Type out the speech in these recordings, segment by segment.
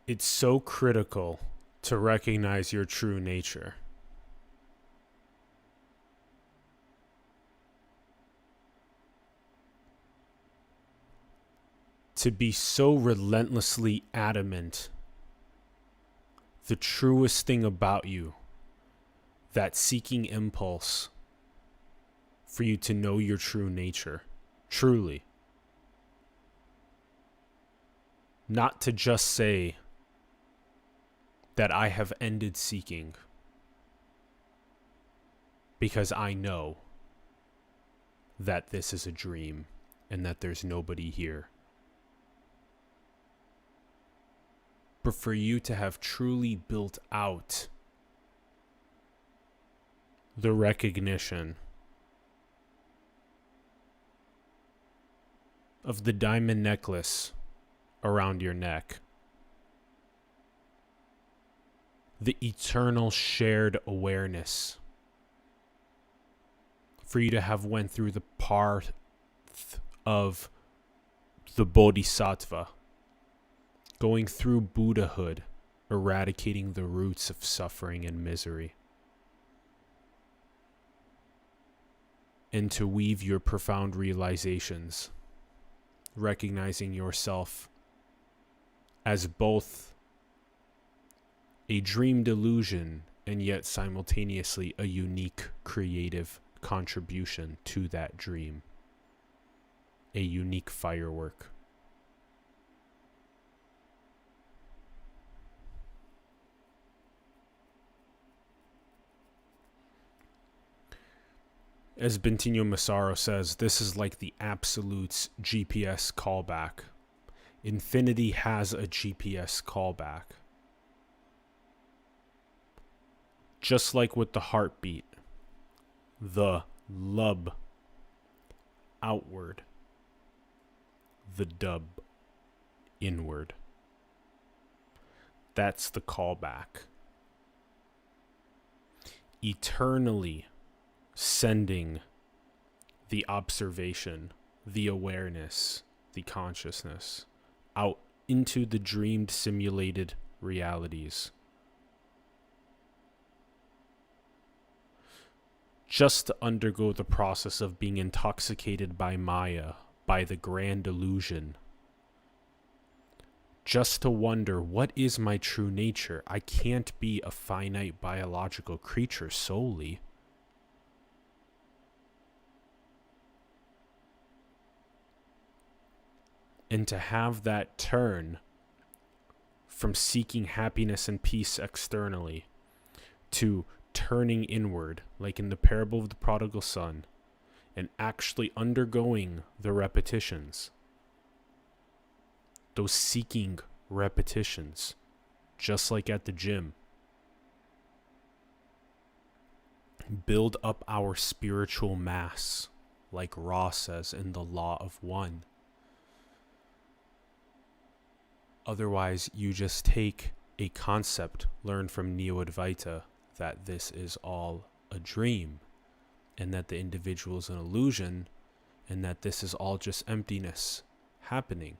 It's so critical to recognize your true nature. To be so relentlessly adamant, the truest thing about you, that seeking impulse for you to know your true nature, truly. Not to just say that I have ended seeking because I know that this is a dream and that there's nobody here. But for you to have truly built out the recognition of the diamond necklace around your neck, the eternal shared awareness, for you to have went through the path of the bodhisattva, going through Buddhahood, eradicating the roots of suffering and misery, and to weave your profound realizations, recognizing yourself as both a dream delusion and yet simultaneously a unique creative contribution to that dream, a unique firework. As Bentinho Massaro says, this is like the absolute's GPS callback. Infinity has a GPS callback. Just like with the heartbeat, the lub outward, the dub inward. That's the callback. Eternally sending the observation, the awareness, the consciousness out into the dreamed simulated realities. Just to undergo the process of being intoxicated by Maya, by the grand illusion. Just to wonder, what is my true nature? I can't be a finite biological creature solely. And to have that turn from seeking happiness and peace externally to turning inward, like in the parable of the prodigal son, and actually undergoing the repetitions, those seeking repetitions, just like at the gym, build up our spiritual mass, like Ra says in the Law of One. Otherwise, you just take a concept learned from Neo-Advaita that this is all a dream and that the individual is an illusion and that this is all just emptiness happening.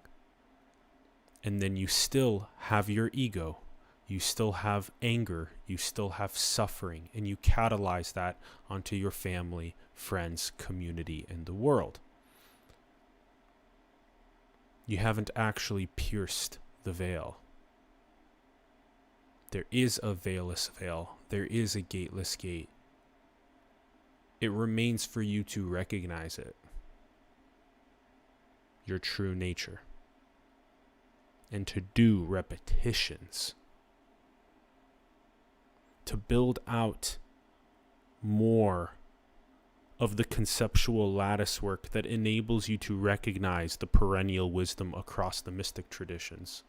And then you still have your ego, you still have anger, you still have suffering, and you catalyze that onto your family, friends, community, and the world. You haven't actually pierced the veil. There is a veilless veil. There is a gateless gate. It remains for you to recognize it, your true nature, and to do repetitions, to build out more of the conceptual lattice work that enables you to recognize the perennial wisdom across the mystic traditions.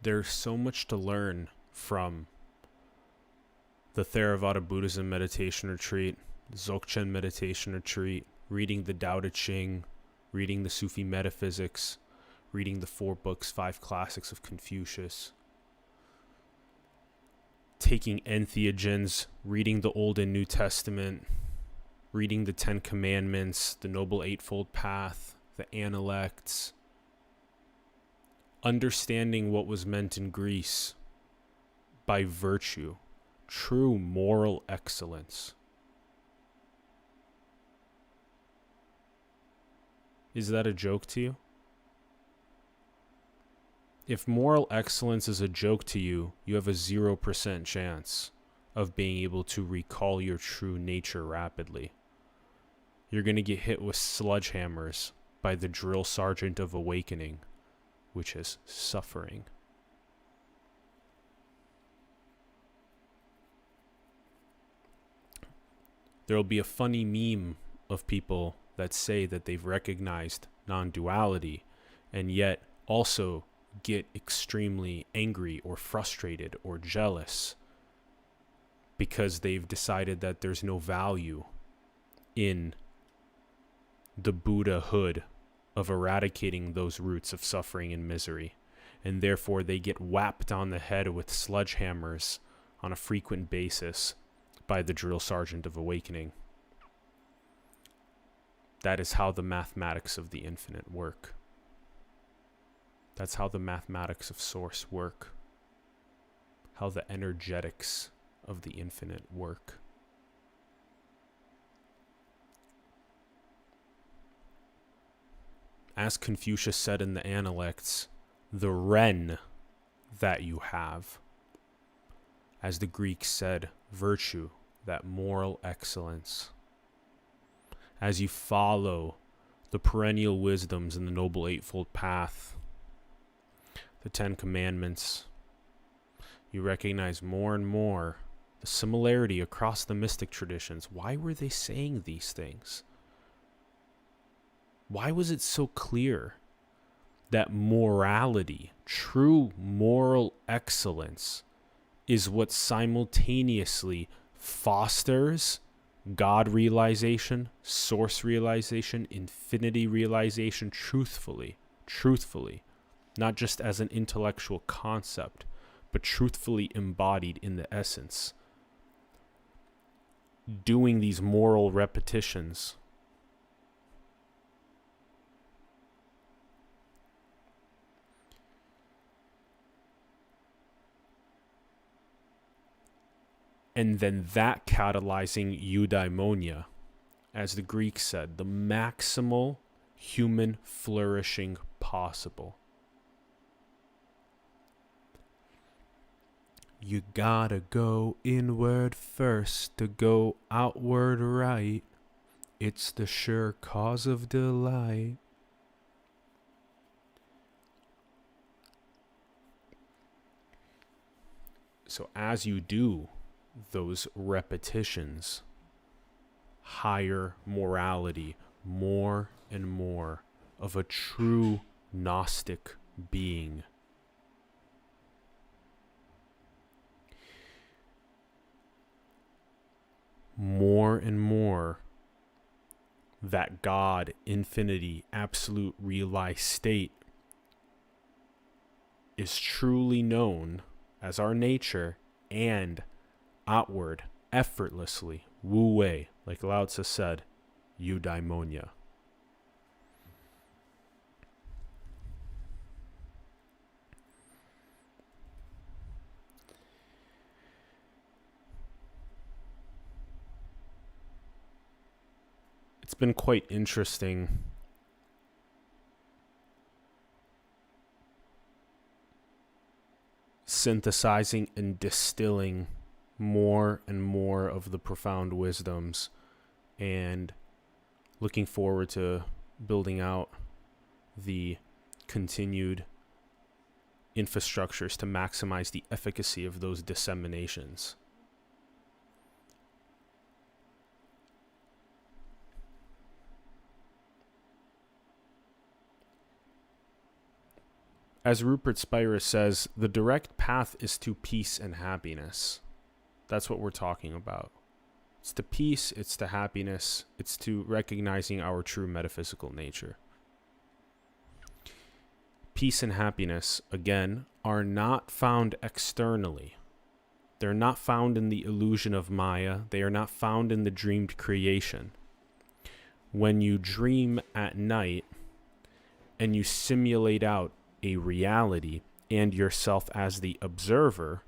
There's so much to learn from the Theravada Buddhism meditation retreat, Dzogchen meditation retreat, reading the Tao Te Ching, reading the Sufi metaphysics, reading the 4 books, 5 classics of Confucius, taking entheogens, reading the Old and New Testament, reading the Ten Commandments, the Noble Eightfold Path, the Analects, understanding what was meant in Greece by virtue, true moral excellence. Is that a joke to you? If moral excellence is a joke to you, you have a 0% chance of being able to recall your true nature rapidly. You're going to get hit with sledgehammers by the drill sergeant of awakening, which is suffering. There'll be a funny meme of people that say that they've recognized non-duality and yet also get extremely angry or frustrated or jealous because they've decided that there's no value in the Buddhahood of eradicating those roots of suffering and misery, and therefore they get whapped on the head with sledgehammers on a frequent basis by the drill sergeant of awakening. That is how the mathematics of the infinite work. That's how the mathematics of source work. How the energetics of the infinite work. As Confucius said in the Analects, the Ren that you have, as the Greeks said, virtue, that moral excellence. As you follow the perennial wisdoms in the Noble Eightfold Path, the Ten Commandments, you recognize more and more the similarity across the mystic traditions. Why were they saying these things? Why was it so clear that morality, true moral excellence, is what simultaneously fosters God realization, source realization, infinity realization truthfully, not just as an intellectual concept, but truthfully embodied in the essence. Doing these moral repetitions and then that catalyzing eudaimonia, as the Greeks said, the maximal human flourishing possible. You gotta go inward first to go outward right. It's the sure cause of delight. So as you do those repetitions, higher morality, more and more of a true Gnostic being, more and more that God, infinity, absolute realized state is truly known as our nature and outward, effortlessly, wu wei, like Lao Tzu said, eudaimonia. It's been quite interesting synthesizing and distilling more and more of the profound wisdoms and looking forward to building out the continued infrastructures to maximize the efficacy of those disseminations. As Rupert Spira says, the direct path is to peace and happiness. That's what we're talking about. It's to peace, it's to happiness, it's to recognizing our true metaphysical nature. Peace and happiness, again, are not found externally. They're not found in the illusion of Maya. They are not found in the dreamed creation. when you dream at night and you simulate out a reality and yourself as the observer,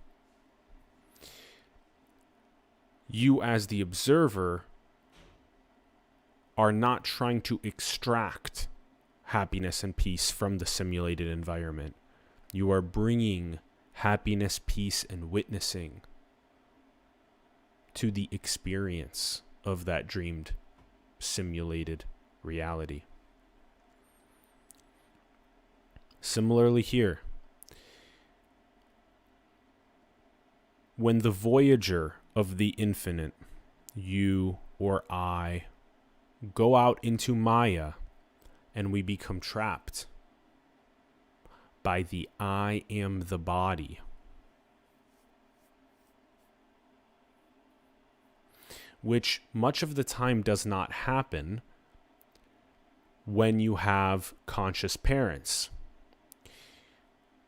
you as the observer are not trying to extract happiness and peace from the simulated environment. You are bringing happiness, peace, and witnessing to the experience of that dreamed, simulated reality. Similarly here, when the voyager of the infinite, you or I, go out into Maya and we become trapped by the I am the body, which much of the time does not happen when you have conscious parents.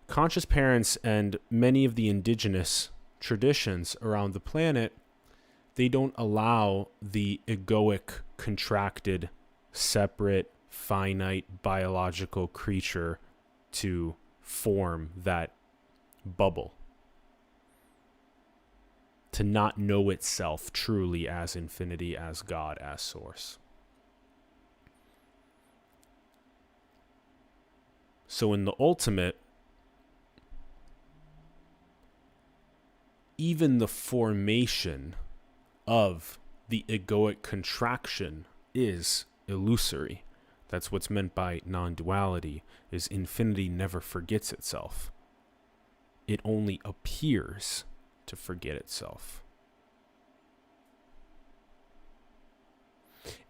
Conscious parents and many of the indigenous traditions around the planet, they don't allow the egoic, contracted, separate, finite, biological creature to form that bubble, to not know itself truly as infinity, as God, as source. So in the ultimate, even the formation of the egoic contraction is illusory. That's what's meant by non-duality, is infinity never forgets itself. It only appears to forget itself.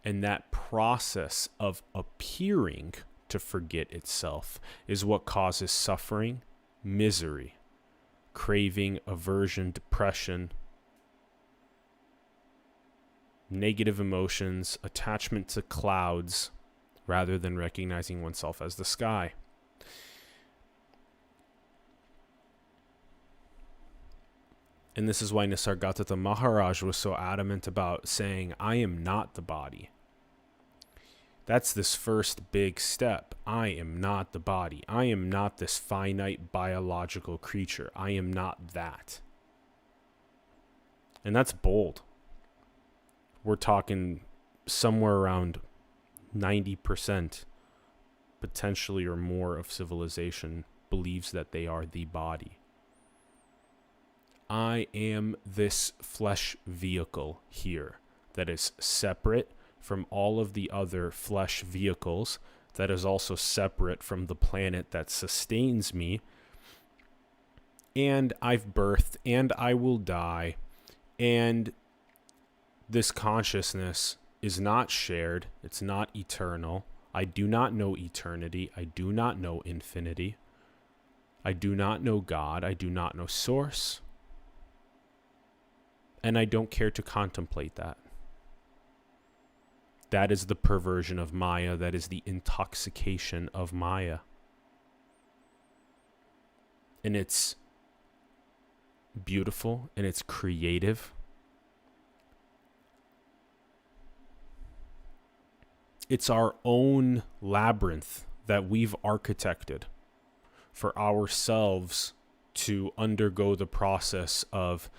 And that process of appearing to forget itself is what causes suffering, misery, craving, aversion, depression, negative emotions, attachment to clouds, rather than recognizing oneself as the sky. And this is why Nisargadatta Maharaj was so adamant about saying, I am not the body. That's this first big step. I am not the body. I am not this finite biological creature. I am not that. And that's bold. We're talking somewhere around 90%, potentially or more, of civilization believes that they are the body. I am this flesh vehicle here that is separate from all of the other flesh vehicles, that is also separate from the planet that sustains me. And I've birthed, and I will die, and this consciousness is not shared. It's not eternal. I do not know eternity. I do not know infinity. I do not know God. I do not know source. And I don't care to contemplate that. That is the perversion of Maya. That is the intoxication of Maya. And it's beautiful and it's creative. It's our own labyrinth that we've architected for ourselves to undergo the process of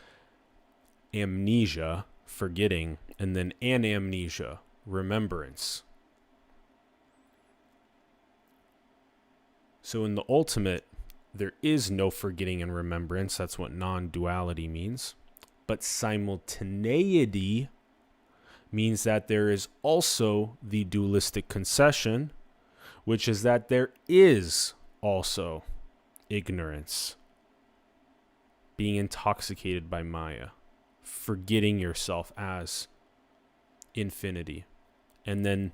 amnesia, forgetting, and then anamnesia, remembrance. So in the ultimate, there is no forgetting and remembrance. That's what non-duality means. But simultaneity means that there is also the dualistic concession, which is that there is also ignorance, being intoxicated by Maya, forgetting yourself as infinity. And then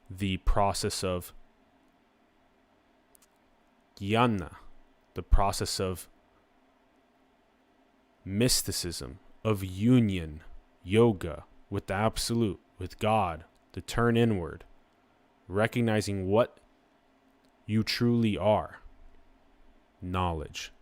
the process of jnana, the process of mysticism, of union, yoga with the absolute, with God, the turn inward, recognizing what you truly are, knowledge.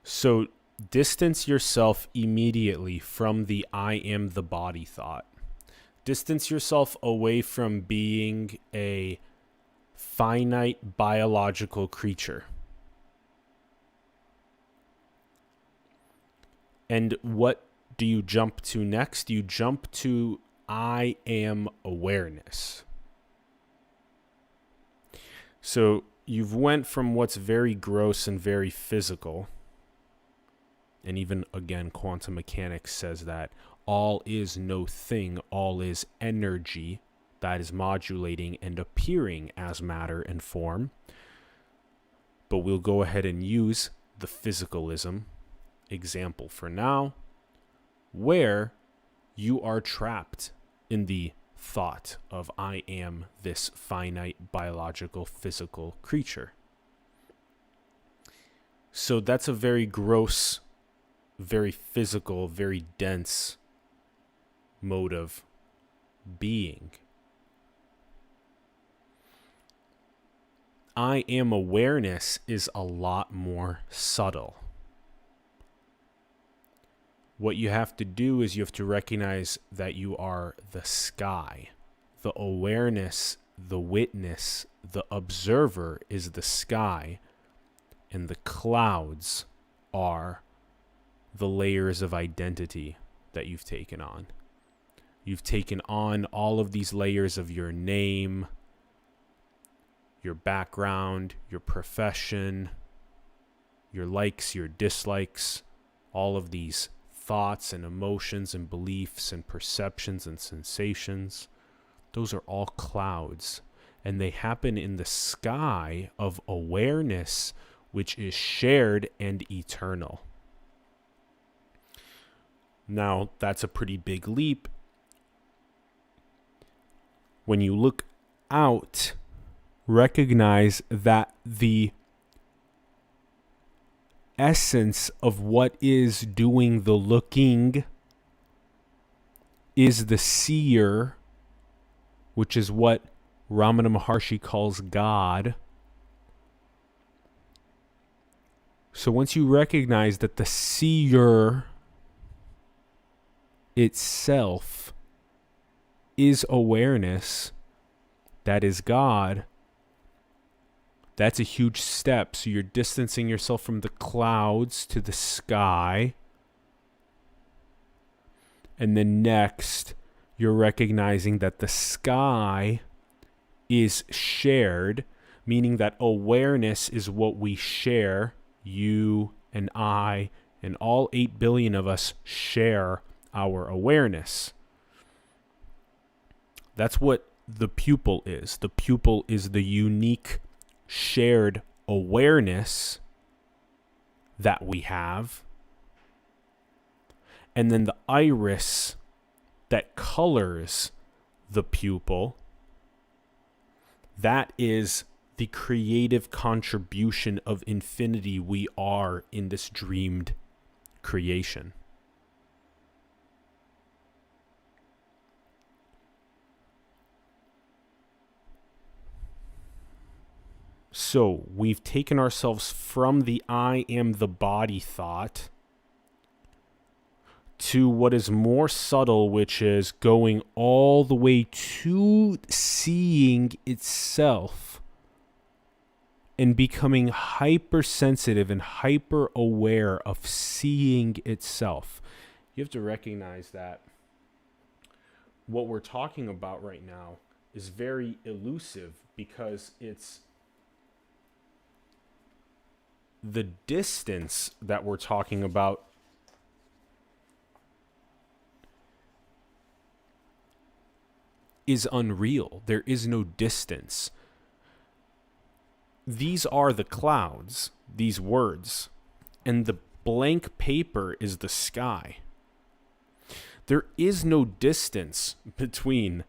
So distance yourself immediately from the I am the body thought. Distance yourself away from being a finite biological creature. And what do you jump to next? You jump to I am awareness. So you've went from what's very gross and very physical, and even again quantum mechanics says that all is no thing, all is energy that is modulating and appearing as matter and form. But we'll go ahead and use the physicalism example for now, where you are trapped in the thought of I am this finite biological physical creature. So that's a very gross, very physical, very dense mode of being. I am awareness is a lot more subtle. What you have to do is you have to recognize that you are the sky. The awareness, the witness, the observer is the sky, and the clouds are the layers of identity that you've taken on. You've taken on all of these layers of your name, your background, your profession, your likes, your dislikes, all of these thoughts and emotions and beliefs and perceptions and sensations. Those are all clouds, and they happen in the sky of awareness, which is shared and eternal. Now, that's a pretty big leap. When you look out, recognize that the essence of what is doing the looking is the seer, which is what Ramana Maharshi calls God. So once you recognize that the seer itself is awareness, that is God, that's a huge step. So you're distancing yourself from the clouds to the sky. And then next, you're recognizing that the sky is shared, meaning that awareness is what we share. You and I and all 8 billion of us share our awareness. That's what the pupil is. The pupil is the unique shared awareness that we have. And then the iris that colors the pupil, that is the creative contribution of infinity we are in this dreamed creation. So we've taken ourselves from the I am the body thought to what is more subtle, which is going all the way to seeing itself and becoming hypersensitive and hyper aware of seeing itself. You have to recognize that what we're talking about right now is very elusive, because it's the distance that we're talking about is unreal. There is no distance. These are the clouds, these words, and the blank paper is the sky. There is no distance between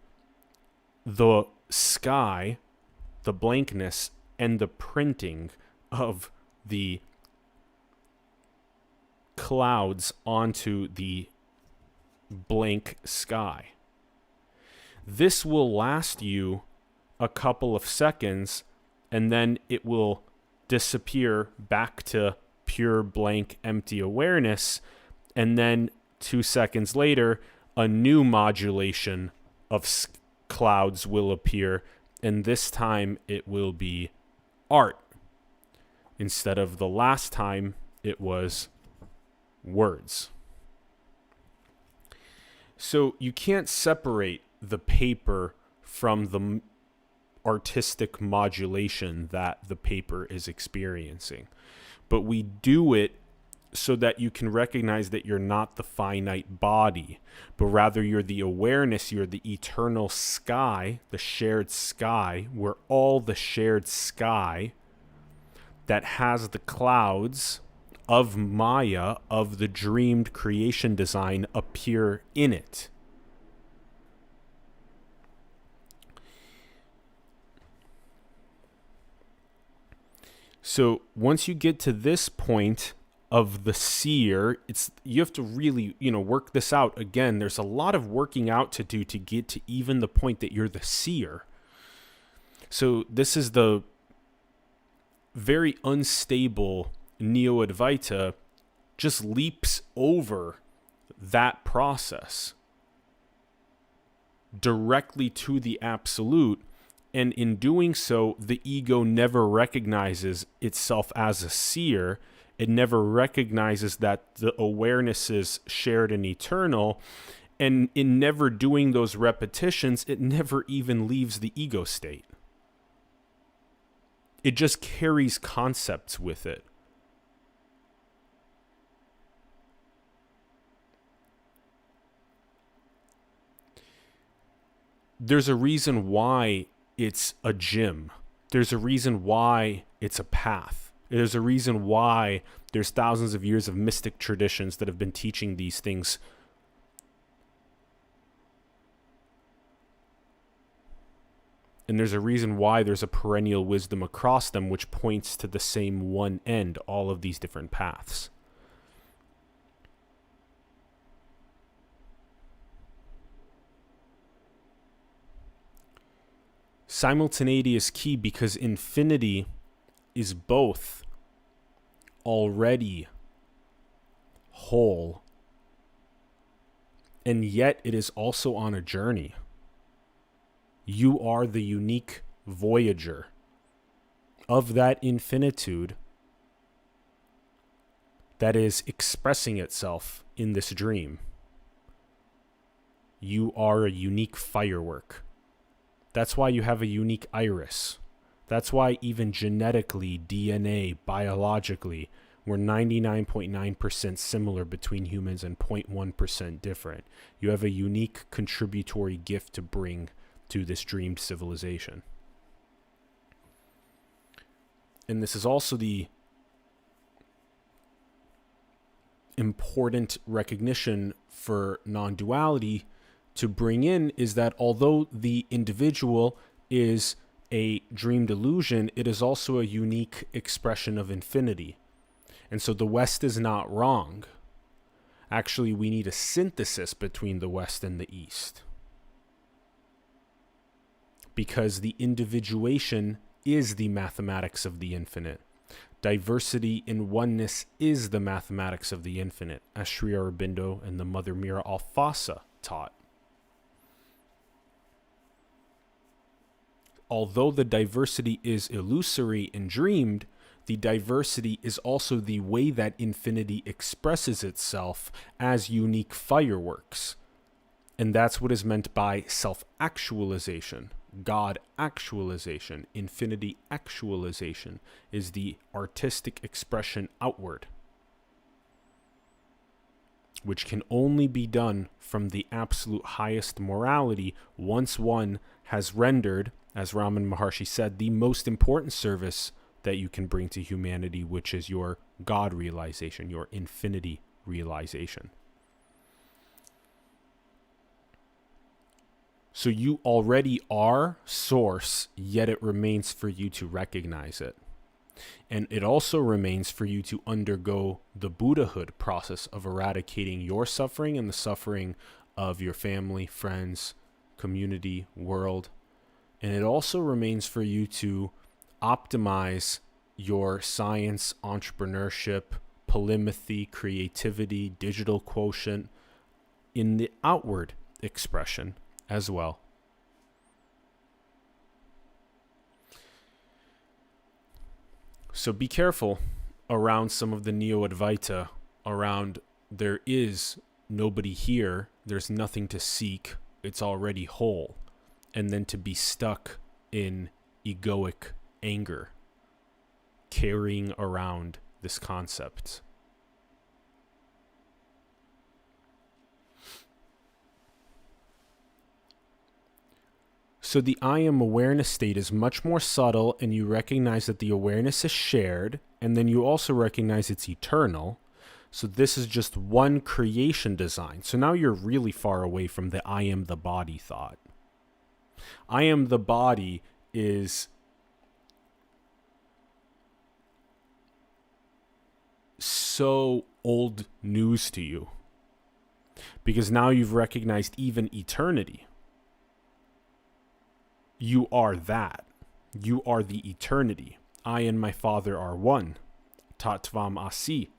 the sky, the blankness, and the printing of the clouds onto the blank sky. This will last you a couple of seconds, and then it will disappear back to pure blank empty awareness, and then 2 seconds later a new modulation of clouds will appear, and this time it will be art instead of the last time it was words. So you can't separate the paper from the artistic modulation that the paper is experiencing. But we do it so that you can recognize that you're not the finite body, but rather you're the awareness, you're the eternal sky, the shared sky. We're all the shared sky that has the clouds of Maya, of the dreamed creation design, appear in it. So once you get to this point of the seer, you have to really, work this out. Again, there's a lot of working out to do to get to even the point that you're the seer. So this is the very unstable Neo-Advaita just leaps over that process directly to the absolute. And in doing so, the ego never recognizes itself as a seer. It never recognizes that the awareness is shared and eternal. And in never doing those repetitions, it never even leaves the ego state. It just carries concepts with it. There's a reason why it's a gym. There's a reason why it's a path. There's a reason why there's thousands of years of mystic traditions that have been teaching these things. And there's a reason why there's a perennial wisdom across them which points to the same one end, all of these different paths. Simultaneity is key because infinity is both already whole, and yet it is also on a journey. You are the unique voyager of that infinitude that is expressing itself in this dream. You are a unique firework. That's why you have a unique iris. That's why even genetically, DNA, biologically, we're 99.9% similar between humans and 0.1% different. You have a unique contributory gift to bring to this dreamed civilization. And this is also the important recognition for non-duality to bring in, is that although the individual is a dreamed illusion, it is also a unique expression of infinity. And so the West is not wrong. Actually, we need a synthesis between the West and the East. Because the individuation is the mathematics of the infinite. Diversity in oneness is the mathematics of the infinite, as Sri Aurobindo and the Mother Mira Alfasa taught. Although the diversity is illusory and dreamed, the diversity is also the way that infinity expresses itself as unique fireworks. And that's what is meant by self-actualization. God actualization, infinity actualization, is the artistic expression outward, which can only be done from the absolute highest morality once one has rendered, as Raman Maharshi said, the most important service that you can bring to humanity, which is your God realization, your infinity realization. So you already are source, yet it remains for you to recognize it. And it also remains for you to undergo the Buddhahood process of eradicating your suffering and the suffering of your family, friends, community, world. And it also remains for you to optimize your science, entrepreneurship, polymathy, creativity, digital quotient in the outward expression as well. So be careful around some of the Neo-Advaita, around there is nobody here, there's nothing to seek, it's already whole, and then to be stuck in egoic anger, carrying around this concept. So the I am awareness state is much more subtle, and you recognize that the awareness is shared, and then you also recognize it's eternal. So this is just one creation design. So now you're really far away from the I am the body thought. I am the body is so old news to you, because now you've recognized even eternity. You are that. You are the eternity. I and my Father are one. Tattvam asi.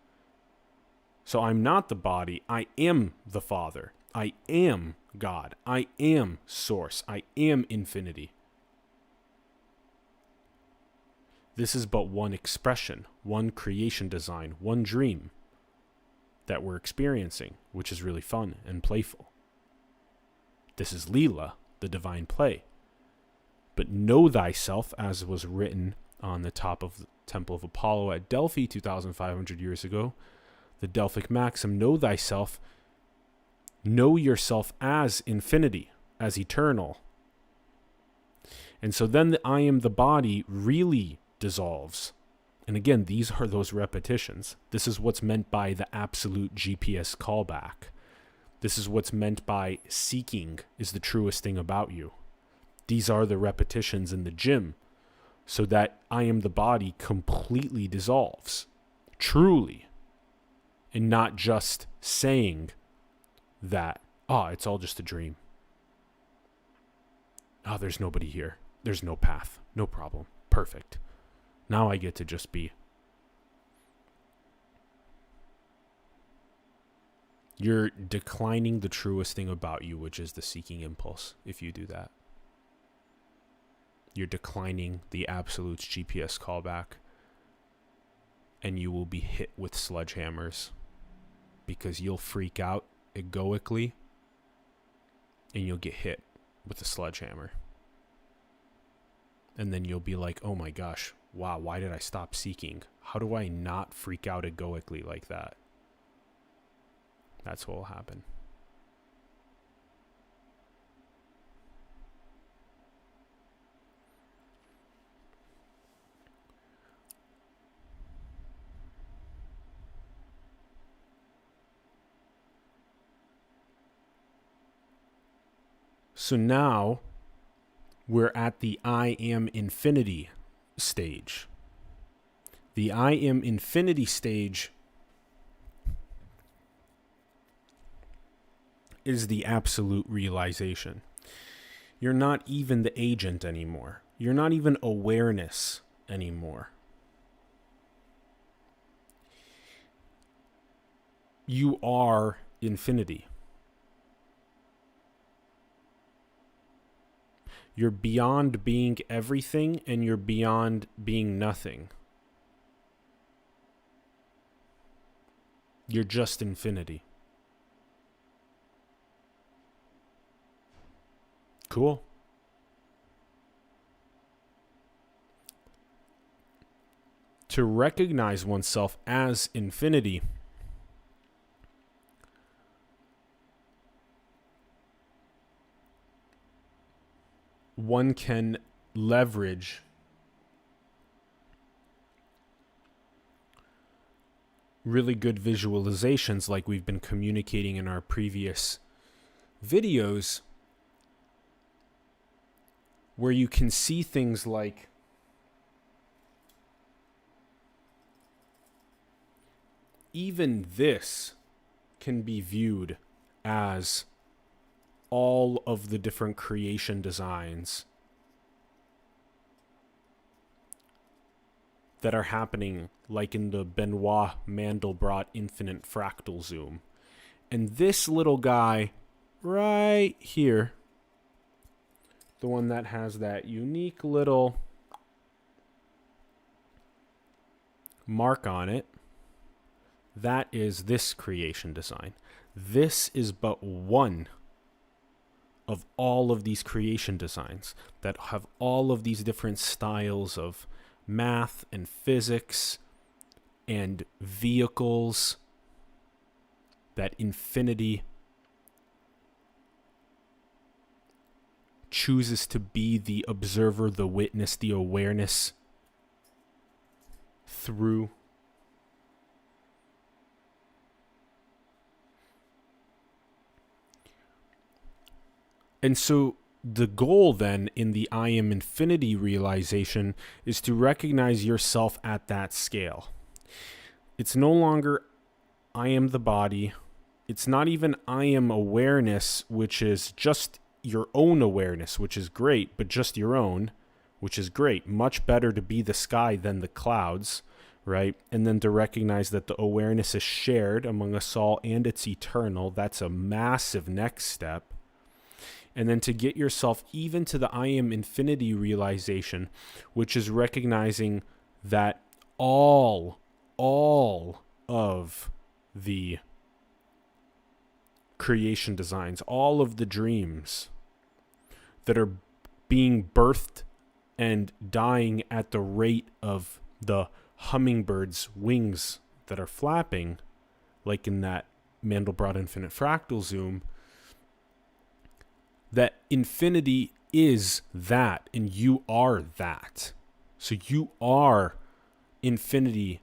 So I'm not the body. I am the Father. I am God. I am Source. I am infinity. This is but one expression, one creation design, one dream that we're experiencing, which is really fun and playful. This is Leela, the divine play. But know thyself, as was written on the top of the Temple of Apollo at Delphi 2,500 years ago, the Delphic maxim, know thyself, know yourself as infinity, as eternal. And so then the I am the body really dissolves. And again, these are those repetitions. This is what's meant by the absolute GPS callback. This is what's meant by seeking is the truest thing about you. These are the repetitions in the gym, so that I am the body completely dissolves, truly, and not just saying that, it's all just a dream. There's nobody here. There's no path. No problem. Perfect. Now I get to just be. You're declining the truest thing about you, which is the seeking impulse, if you do that. You're declining the absolute's GPS callback, and you will be hit with sledgehammers, because you'll freak out egoically and you'll get hit with a sledgehammer. And then you'll be like, oh my gosh, wow, why did I stop seeking? How do I not freak out egoically like that? That's what will happen. So now we're at the I am infinity stage. The I am infinity stage is the absolute realization. You're not even the agent anymore. You're not even awareness anymore. You are infinity. You're beyond being everything, and you're beyond being nothing. You're just infinity. Cool. To recognize oneself as infinity one can leverage really good visualizations like we've been communicating in our previous videos, where you can see things like even this can be viewed as all of the different creation designs that are happening like in the Benoit Mandelbrot infinite fractal zoom. And this little guy right here, the one that has that unique little mark on it, that is this creation design. This is but one of all of these creation designs that have all of these different styles of math and physics and vehicles that infinity chooses to be the observer, the witness, the awareness through. And so the goal then in the I am infinity realization is to recognize yourself at that scale. It's no longer I am the body. It's not even I am awareness, which is just your own awareness, which is great, but just your own, which is great. Much better to be the sky than the clouds, right? And then to recognize that the awareness is shared among us all and it's eternal. That's a massive next step. And then to get yourself even to the I am infinity realization, which is recognizing that all of the creation designs, all of the dreams that are being birthed and dying at the rate of the hummingbird's wings that are flapping, like in that Mandelbrot infinite fractal zoom, that infinity is that, and you are that. So you are infinity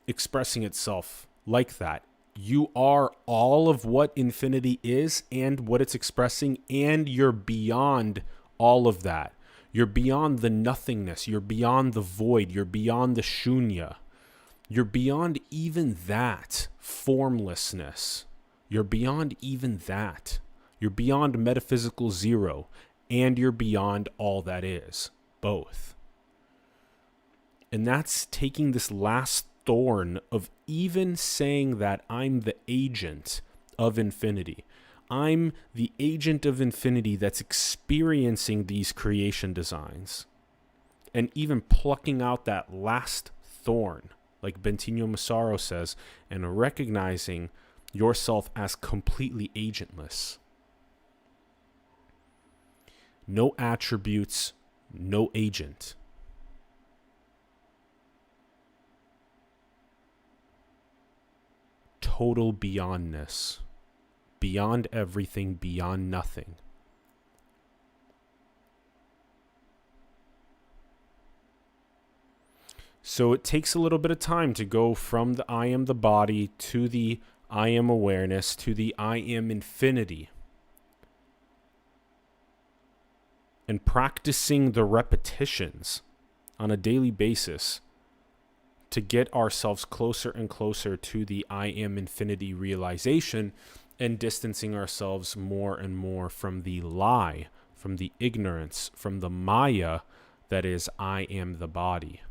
expressing itself like that. You are all of what infinity is and what it's expressing, and you're beyond all of that. You're beyond the nothingness. You're beyond the void. You're beyond the shunya. You're beyond even that formlessness. You're beyond even that. You're beyond metaphysical zero, and you're beyond all that is, both. And that's taking this last thorn of even saying that I'm the agent of infinity. I'm the agent of infinity that's experiencing these creation designs. And even plucking out that last thorn, like Bentinho Massaro says, and recognizing yourself as completely agentless. No attributes, no agent. Total beyondness. Beyond everything, beyond nothing. So it takes a little bit of time to go from the I am the body to the I am awareness to the I am infinity. And practicing the repetitions on a daily basis to get ourselves closer and closer to the I am infinity realization, and distancing ourselves more and more from the lie, from the ignorance, from the Maya that is I am the body.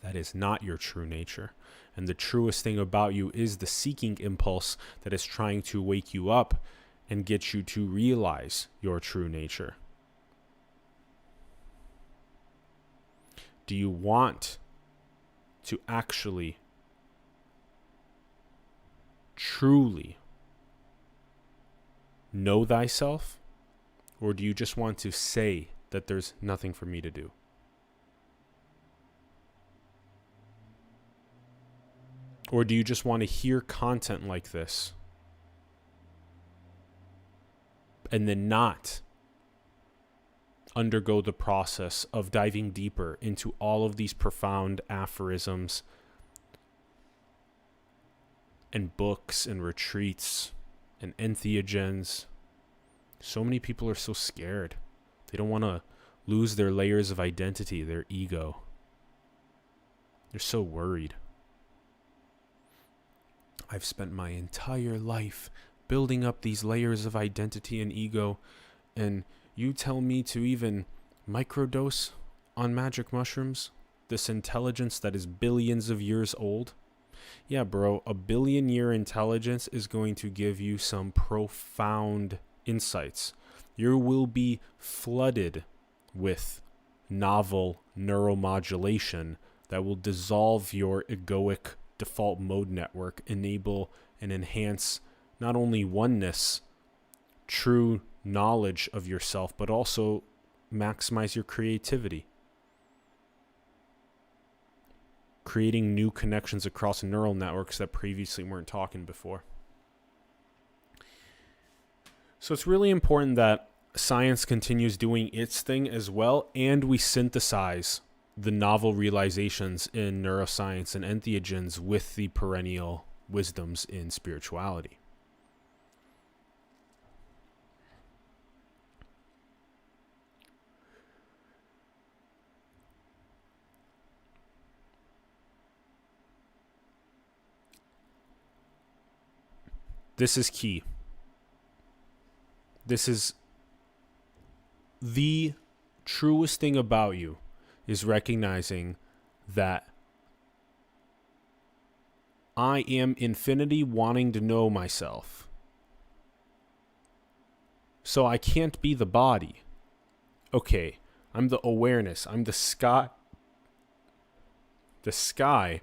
That is not your true nature. And the truest thing about you is the seeking impulse that is trying to wake you up and get you to realize your true nature. Do you want to actually, truly know thyself? Or do you just want to say that there's nothing for me to do? Or do you just want to hear content like this and then not undergo the process of diving deeper into all of these profound aphorisms and books and retreats and entheogens? So many people are so scared. They don't want to lose their layers of identity, their ego. They're so worried. I've spent my entire life building up these layers of identity and ego, and you tell me to even microdose on magic mushrooms? this intelligence that is billions of years old? Yeah, bro, a billion-year intelligence is going to give you some profound insights. You will be flooded with novel neuromodulation that will dissolve your egoic default mode network, enable and enhance not only oneness, true knowledge of yourself, but also maximize your creativity. Creating new connections across neural networks that previously weren't talking before. So it's really important that science continues doing its thing as well, and we synthesize the novel realizations in neuroscience and entheogens with the perennial wisdoms in spirituality. This is key. This is the truest thing about you, is recognizing that I am infinity wanting to know myself. So I can't be the body. Okay, I'm the awareness. I'm the sky. The sky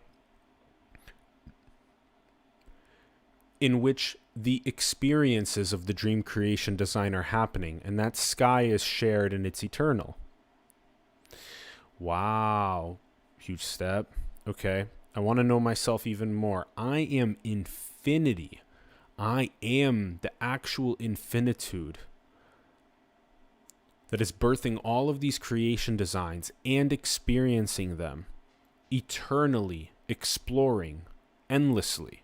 in which the experiences of the dream creation design are happening, and that sky is shared and it's eternal. Wow, huge step. Okay, I want to know myself even more. I am infinity. I am the actual infinitude that is birthing all of these creation designs and experiencing them eternally, exploring endlessly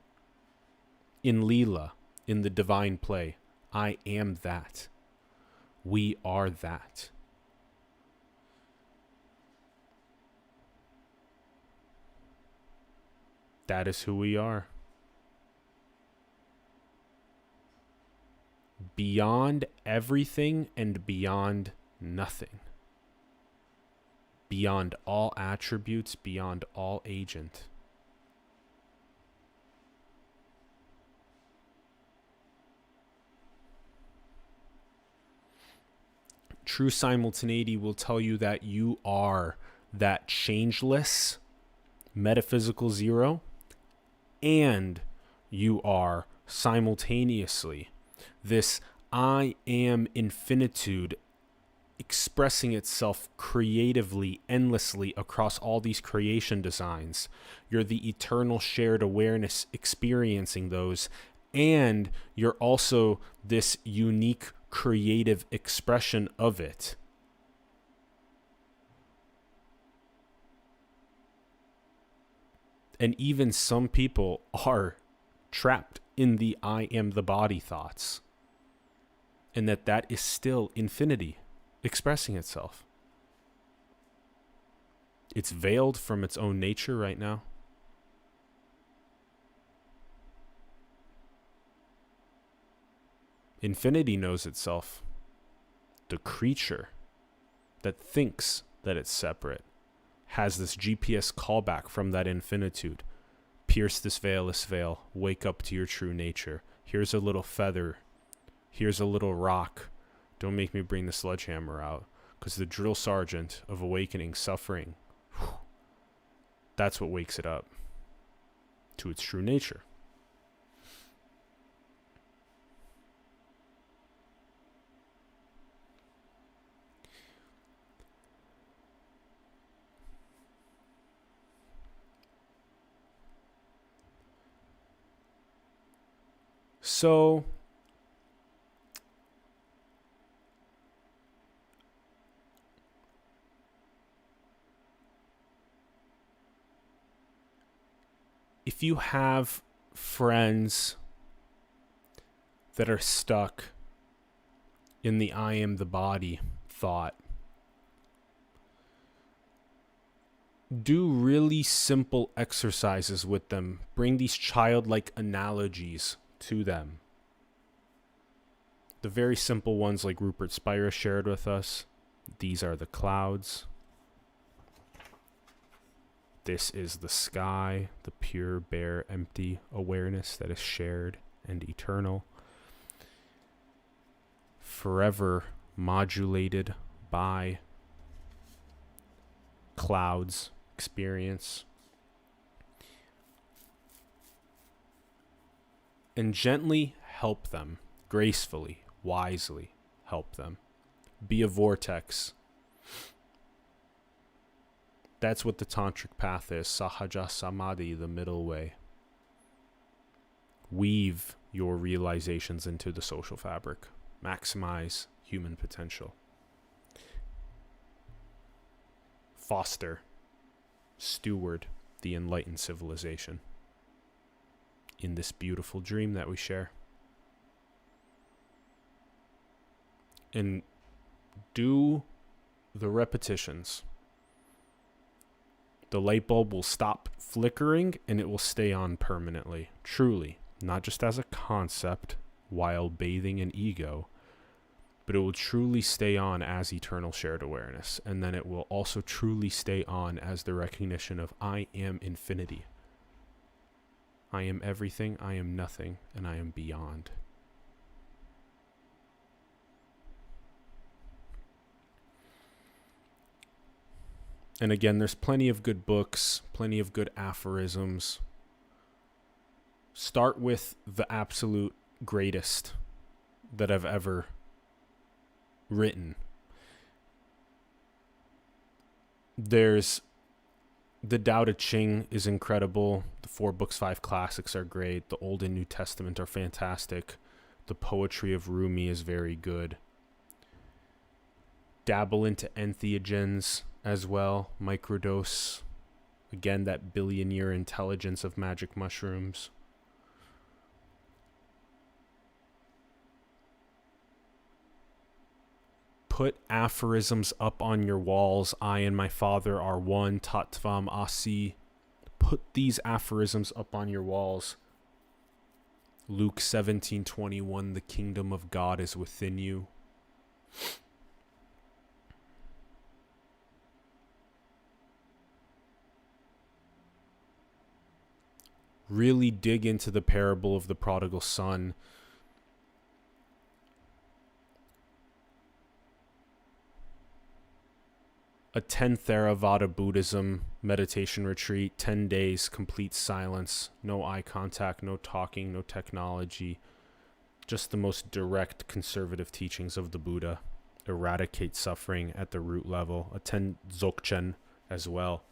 in Leela, in the divine play. I am that. We are that. That is who we are. Beyond everything and beyond nothing. Beyond all attributes, beyond all agent. True simultaneity will tell you that you are that changeless metaphysical zero, and you are simultaneously this I am infinitude expressing itself creatively, endlessly across all these creation designs. You're the eternal shared awareness experiencing those, and you're also this unique creative expression of it. And even some people are trapped in the I am the body thoughts. And that is still infinity expressing itself. It's veiled from its own nature right now. Infinity knows itself. The creature that thinks that it's separate has this GPS callback from that infinitude. Pierce this veil, wake up to your true nature. Here's a little feather. Here's a little rock. Don't make me bring the sledgehammer out. Because the drill sergeant of awakening, suffering, that's what wakes it up to its true nature. So, if you have friends that are stuck in the I am the body thought, do really simple exercises with them. Bring these childlike analogies to them. The very simple ones like Rupert Spira shared with us. These are the clouds. This is the sky, the pure, bare, empty awareness that is shared and eternal, forever modulated by clouds, experience, and gently help them, gracefully, wisely help them. Be a vortex. That's what the tantric path is, sahaja samadhi, the middle way. Weave your realizations into the social fabric. Maximize human potential. Foster, steward the enlightened civilization in this beautiful dream that we share. And do the repetitions. The light bulb will stop flickering and it will stay on permanently. Truly. Not just as a concept while bathing in ego, but it will truly stay on as eternal shared awareness. And then it will also truly stay on as the recognition of I am infinity. I am everything, I am nothing, and I am beyond. And again, there's plenty of good books, plenty of good aphorisms. Start with the absolute greatest that I've ever written. There's the Tao Te Ching is incredible. The 4 books, 5 classics are great. The Old and New Testament are fantastic. The poetry of Rumi is very good. Dabble into entheogens as well. Microdose. Again, that billion-year intelligence of magic mushrooms. Put aphorisms up on your walls. I and my Father are one. Tattvam asi. Put these aphorisms up on your walls. Luke 17:21. The kingdom of God is within you. Really dig into the parable of the prodigal son. A 10 Theravada Buddhism meditation retreat, 10 days, complete silence, no eye contact, no talking, no technology, just the most direct conservative teachings of the Buddha. Eradicate suffering at the root level. Attend Dzogchen as well.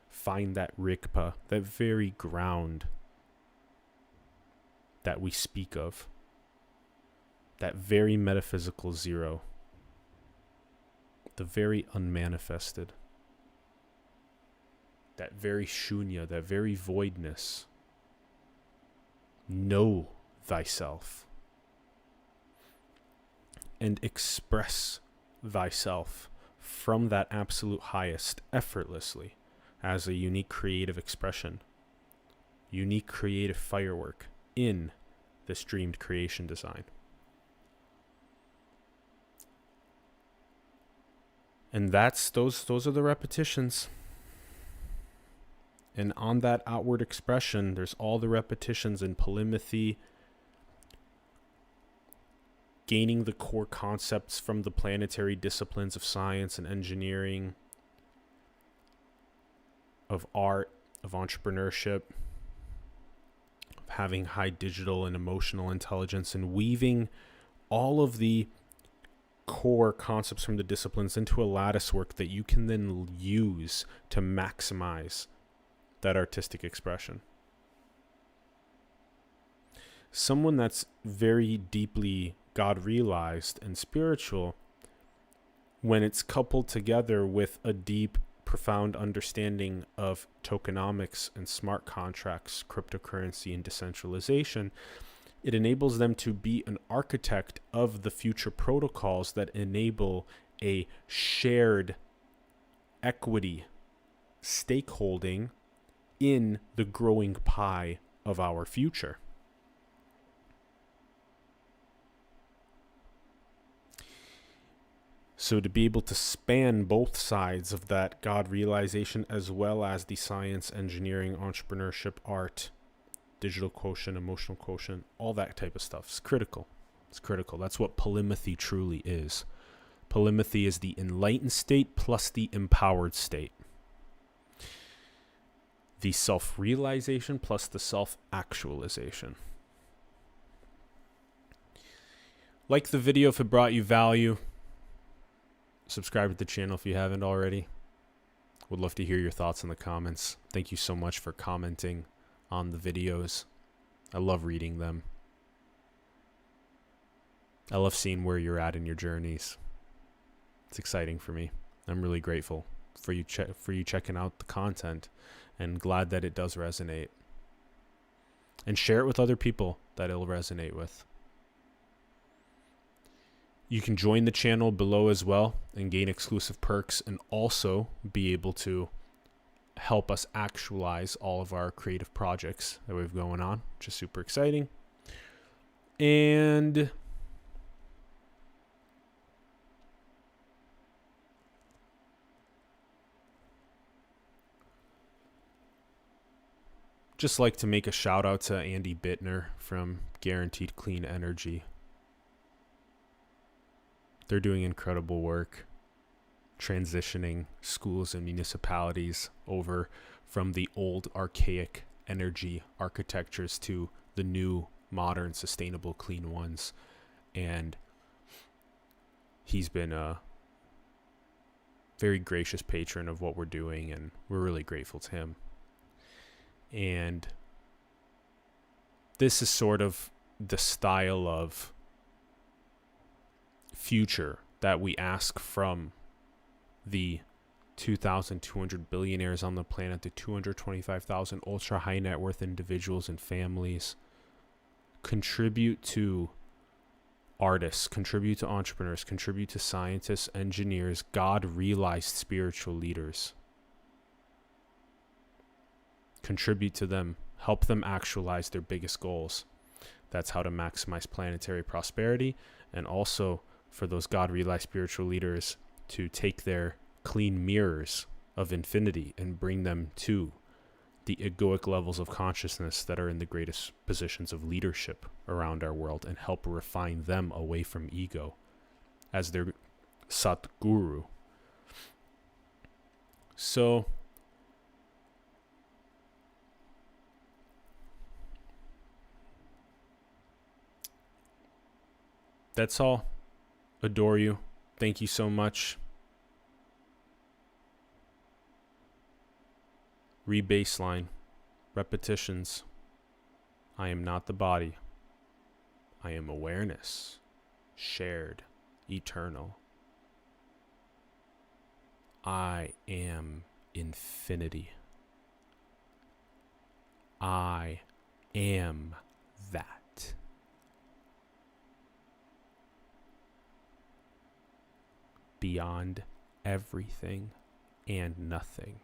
Find that Rigpa, that very ground that we speak of, that very metaphysical zero, the very unmanifested, that very shunya, that very voidness. Know thyself and express thyself from that absolute highest effortlessly as a unique creative expression, unique creative firework in this dreamed creation design. And those are the repetitions. And on that outward expression, there's all the repetitions in polymathy, gaining the core concepts from the planetary disciplines of science and engineering, of art, of entrepreneurship, of having high digital and emotional intelligence, and weaving all of the core concepts from the disciplines into a lattice work that you can then use to maximize that artistic expression. Someone that's very deeply God realized and spiritual, when it's coupled together with a deep, profound understanding of tokenomics and smart contracts, cryptocurrency and decentralization, it enables them to be an architect of the future protocols that enable a shared equity stakeholding in the growing pie of our future. So to be able to span both sides of that God realization, as well as the science, engineering, entrepreneurship, art, digital quotient, emotional quotient, all that type of stuff is critical. It's critical. That's what polymathy truly is. Polymathy is the enlightened state plus the empowered state. The self-realization plus the self-actualization. Like the video if it brought you value. Subscribe to the channel if you haven't already. Would love to hear your thoughts in the comments. Thank you so much for commenting on the videos. I love reading them. I love seeing where you're at in your journeys. It's exciting for me. I'm really grateful for you checking out the content, and glad that it does resonate. And share it with other people that it'll resonate with. You can join the channel below as well and gain exclusive perks, and also be able to help us actualize all of our creative projects that we've going on, which is super exciting. And just like to make a shout out to Andy Bittner from Guaranteed Clean Energy. They're doing incredible work transitioning schools and municipalities over from the old archaic energy architectures to the new modern sustainable clean ones. And he's been a very gracious patron of what we're doing, and we're really grateful to him. And this is sort of the style of future that we ask from the 2,200 billionaires on the planet, the 225,000 ultra high net worth individuals and families. Contribute to artists, contribute to entrepreneurs, contribute to scientists, engineers, God realized spiritual leaders. Contribute to them, help them actualize their biggest goals. That's how to maximize planetary prosperity, and also for those God realized spiritual leaders to take their clean mirrors of infinity and bring them to the egoic levels of consciousness that are in the greatest positions of leadership around our world, and help refine them away from ego as their Satguru. So that's all. Adore you. Thank you so much. Re-baseline. Repetitions. I am not the body. I am awareness. Shared. Eternal. I am infinity. I am that. Beyond everything and nothing.